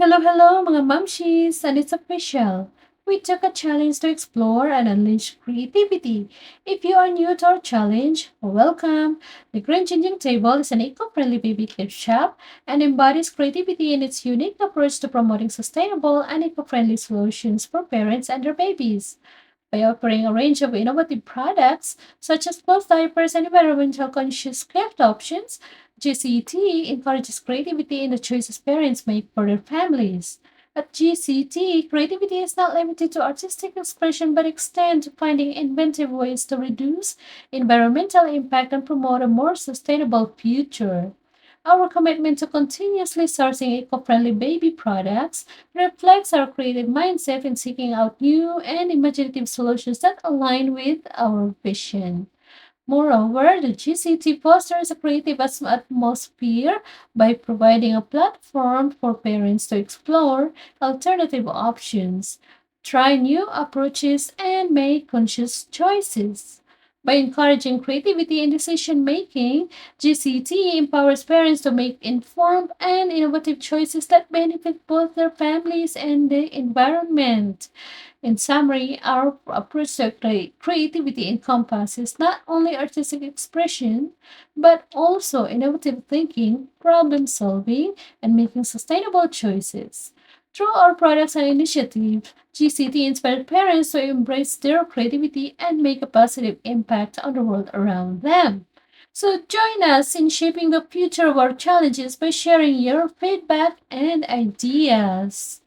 Hello, hello mga mamshis, and it's official. We took a challenge to explore and unleash creativity. If you are new to our challenge, welcome. The Green Changing Table is an eco-friendly baby gift shop and embodies creativity in its unique approach to promoting sustainable and eco-friendly solutions for parents and their babies. By offering a range of innovative products, such as cloth diapers and environmental conscious gift options, GCT encourages creativity in the choices parents make for their families. At GCT, creativity is not limited to artistic expression but extends to finding inventive ways to reduce environmental impact and promote a more sustainable future. Our commitment to continuously sourcing eco-friendly baby products reflects our creative mindset in seeking out new and imaginative solutions that align with our vision. Moreover, the GCT fosters a creative atmosphere by providing a platform for parents to explore alternative options, try new approaches, and make conscious choices. By encouraging creativity in decision making, GCT empowers parents to make informed and innovative choices that benefit both their families and the environment. In summary, our approach to creativity encompasses not only artistic expression, but also innovative thinking, problem solving, and making sustainable choices. Through our products and initiatives, GCT inspires parents to embrace their creativity and make a positive impact on the world around them. So join us in shaping the future of our challenges by sharing your feedback and ideas.